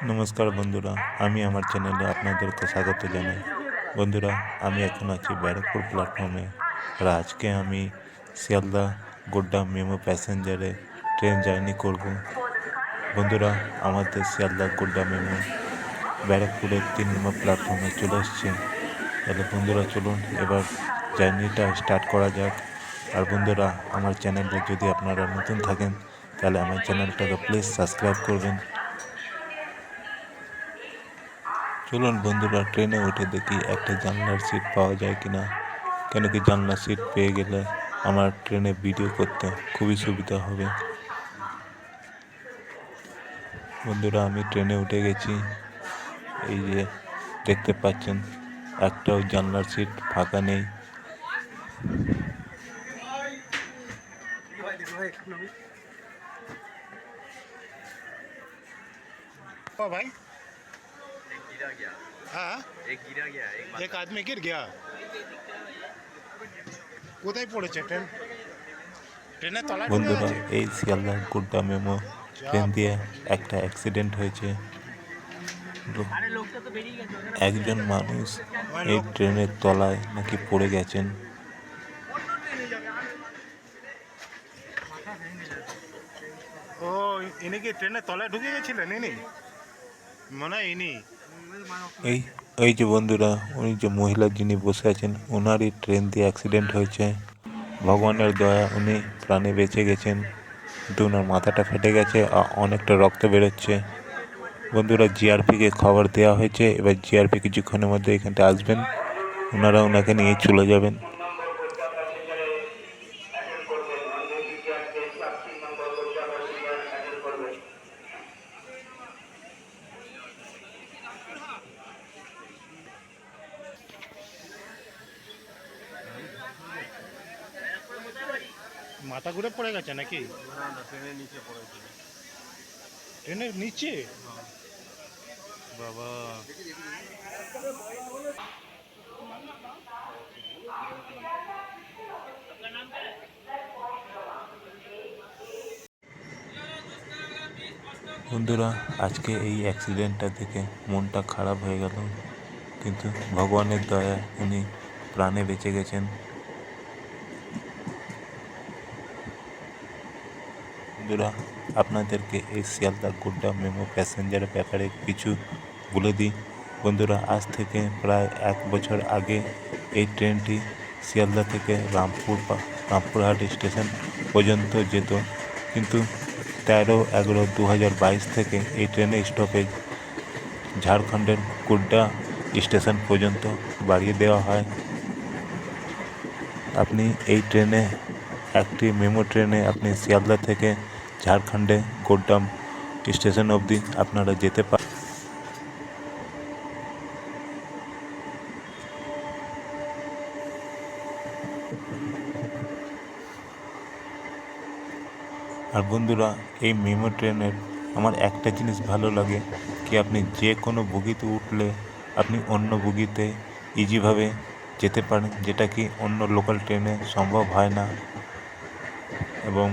নমস্কার বন্ধুরা, আমি আমার চ্যানেলে আপনাদেরকে স্বাগত জানাই। বন্ধুরা, আমি এখন আছি ব্যারাকপুর প্ল্যাটফর্মে। আর আজকে আমি শিয়ালদা গোড্ডা মেমো প্যাসেঞ্জারে ট্রেন জার্নি করব। বন্ধুরা, আমাদের শিয়ালদা গোড্ডা মেমো ব্যারাকপুরের 3 নম্বর প্ল্যাটফর্মে চলে এসছে। তাহলে বন্ধুরা চলুন এবার জার্নিটা স্টার্ট করা যাক। আর বন্ধুরা, আমার চ্যানেলে যদি আপনারা নতুন থাকেন তাহলে আমার চ্যানেলটাকে প্লিজ সাবস্ক্রাইব করবেন। চলুন বন্ধুরা, ট্রেনে উঠে দেখি একটা জানলার সিট পাওয়া যায় কিনা। কেন কি জানলার সিট পেয়ে গেলে আমার ট্রেনে ভিডিও করতে খুবই সুবিধা হবে। বন্ধুরা, আমি ট্রেনে উঠে গেছি। এই যে দেখতে পাচ্ছেন, একটাও জানলার সিট ফাঁকা নেই। भाई गिरा गया। हाँ एक गिरा गया, एक आदमी गिर गया কোথায় পড়েছে ট্রেন ট্রেনের তলায় ঢুকে বন্ধুরা, গেছে এই শিয়ালদা গোড্ডা মেমো ট্রেন দিয়ে একটা অ্যাক্সিডেন্ট হয়েছে। একজন মানুষ এই ট্রেনের তলায় নাকি পড়ে গেছেন। ও ইনি কি ট্রেনের তলায় ঢুকে গেছিলেন? ইনি মনে হয় ইনি এই এই যে বন্ধুরা, উনি যে মহিলা যিনি বসে আছেন, ওনারই ট্রেন দিয়ে অ্যাক্সিডেন্ট হয়েছে। ভগবানের দয়া উনি প্রাণে বেঁচে গেছেন, কিন্তু ওনার মাথাটা ফেটে গেছে আর অনেকটা রক্ত বেরোচ্ছে। বন্ধুরা, জিআরপিকে খবর দেওয়া হয়েছে। এবার জিআরপি কিছুক্ষণের মধ্যে এখানটা আসবেন, ওনারা ওনাকে নিয়ে চলে যাবেন। মাথা ঘুরে পড়ে গেছে নাকি? ট্রেনের নিচে পড়েছে। ট্রেনের নিচে? বাবা, বন্ধুরা, আজকে এই অ্যাক্সিডেন্টটা দেখে মনটা খারাপ হয়ে গেল, কিন্তু ভগবানের দয়ায় উনি প্রাণে বেঁচে গেছেন। বন্ধুরা, আপনাদেরকে এই শিয়ালদা গোড্ডা মেমো প্যাসেঞ্জারের ব্যাপারে কিছু বলে দিই। বন্ধুরা, আজ থেকে প্রায় 1 বছর আগে এই ট্রেনটি শিয়ালদা থেকে রামপুরহাট স্টেশন পর্যন্ত যেত, কিন্তু 13/11/2022 থেকে এই ট্রেনের স্টপেজ ঝাড়খণ্ডের গোড্ডা স্টেশন পর্যন্ত বাড়িয়ে দেওয়া হয়। আপনি এই ট্রেনে, একটি মেমো ট্রেনে আপনি শিয়ালদা থেকে ঝাড়খণ্ডে গোড্ডা স্টেশন অবধি আপনারা যেতে পারেন। আর বন্ধুরা, এই মেমো ট্রেনের আমার একটা জিনিস ভালো লাগে, কি আপনি যে কোনো বগিতে উঠলে আপনি অন্য বগিতে ইজিভাবে যেতে পারেন, যেটা কি অন্য লোকাল ট্রেনে সম্ভব হয় না। এবং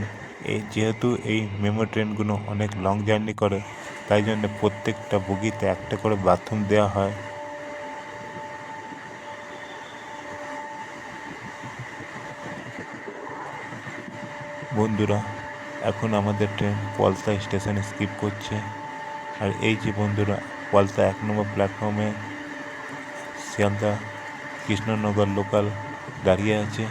যেহেতু এই মেমো ট্রেনগুলো অনেক লং জার্নি করে, তাই জন্য প্রত্যেকটা বগিতে একটা করে বাথরুম দেওয়া হয়। বন্ধুরা, এখন আমাদের ট্রেন পলতা স্টেশনে স্কিপ করছে। আর এই যে বন্ধুরা, পলতা 1 নম্বর প্ল্যাটফর্মে শিয়ালদা কৃষ্ণনগর লোকাল দাঁড়িয়ে আছে।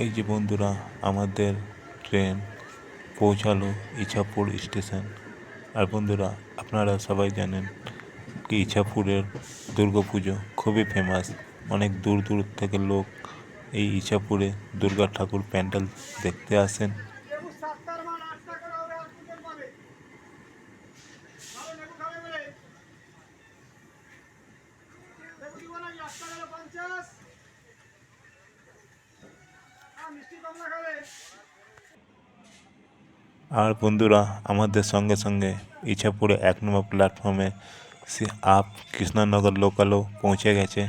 এই যে বন্ধুরা, আমাদের ট্রেন পৌঁছালো ইছাপুর স্টেশন। আর বন্ধুরা, আপনারা সবাই জানেন কি ইছাপুরের দুর্গাপুজো খুবই ফেমাস। অনেক দূর দূর থেকে লোক এই ইছাপুরে দুর্গা ঠাকুর প্যান্ডেল দেখতে আসেন। আর বন্ধুরা, আমাদের সঙ্গে সঙ্গে ইছাপুরে 1 নম্বর প্ল্যাটফর্মে আপ কৃষ্ণনগর লোকালও পৌঁছে গেছে।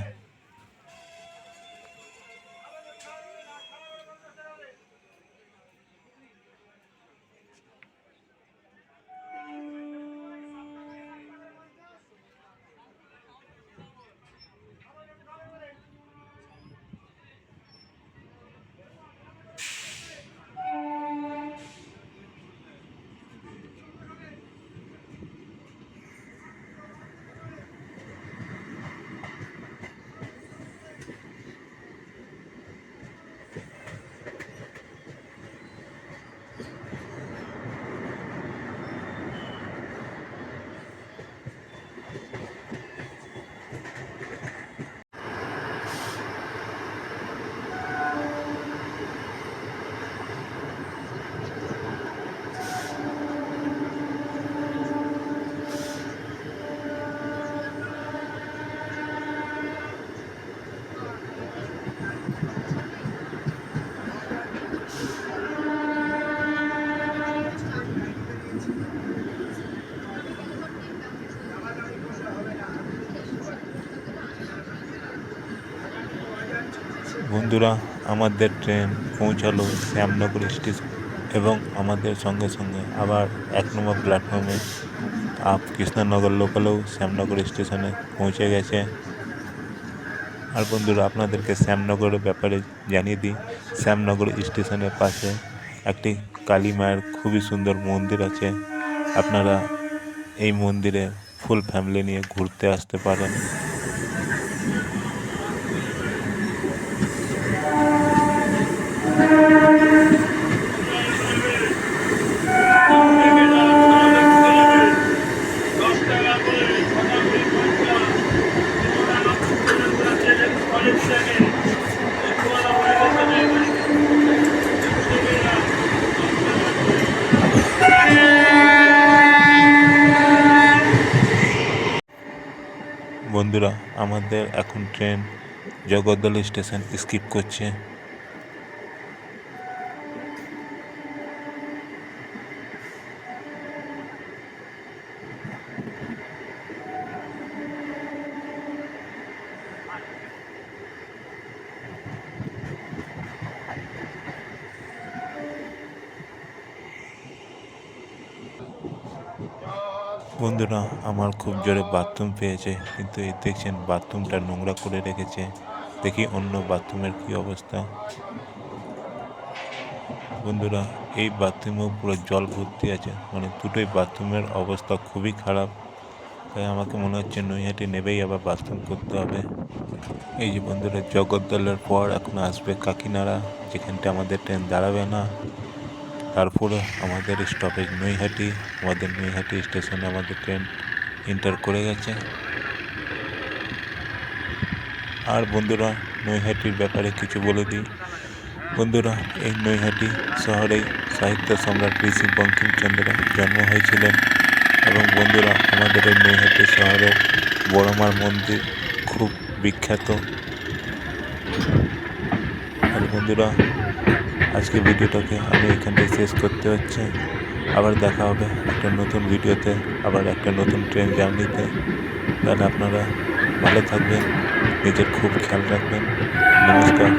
বন্ধুরা, আমাদের ট্রেন পৌঁছালো শ্যামনগর স্টেশন এবং আমাদের সঙ্গে সঙ্গে আবার 1 নম্বর প্ল্যাটফর্মে আপ কৃষ্ণনগর লোকালও শ্যামনগর স্টেশনে পৌঁছে গেছে। আর বন্ধুরা, আপনাদেরকে শ্যামনগরের ব্যাপারে জানিয়ে দিই, শ্যামনগর স্টেশনের পাশে একটি কালী মায়ের খুবই সুন্দর মন্দির আছে। আপনারা এই মন্দিরে ফুল ফ্যামিলি নিয়ে ঘুরতে আসতে পারেন। বন্ধুরা, আমাদের এখন ট্রেন জগদ্দল স্টেশন স্কিপ করছে। বন্ধুরা, আমার খুব জোরে বাথরুম পেয়েছে, কিন্তু এই দেখছেন বাথরুমটা নোংরা করে রেখেছে। দেখি অন্য বাথরুমের কি অবস্থা। বন্ধুরা, এই বাথরুমেও পুরো জল ভর্তি আছে, মানে দুটোই বাথরুমের অবস্থা খুবই খারাপ। তাই আমাকে মনে হচ্ছে নৈহাটি নেবেই আবার বাথরুম করতে হবে। এই যে বন্ধুরা, জগদ্দলের পর এখন আসবে কাকিনাড়া, যেখানটা আমাদের ট্রেন দাঁড়াবে না। তারপরে আমাদের স্টপেজ নৈহাটি। আমাদের নৈহাটি স্টেশনে আমাদের ট্রেন এন্টার করে গেছে। আর বন্ধুরা, নৈহাটির ব্যাপারে কিছু বলে দিই। বন্ধুরা, এই নৈহাটি শহরেই সাহিত্য সম্রাট ঋষি বঙ্কিমচন্দ্র জন্ম হয়েছিলেন। এবং বন্ধুরা, আমাদের এই নৈহাটি শহরের বড়মার মন্দির খুব বিখ্যাত। আর বন্ধুরা, আজকে ভিডিওটাকে আমি এখানটায় শেষ করতে হচ্ছে। আবার দেখা হবে একটা নতুন ভিডিওতে, আবার একটা নতুন ট্রেন জার্নিতে। তাহলে আপনারা ভালো থাকবেন, নিজের খুব খেয়াল রাখবেন। নমস্কার।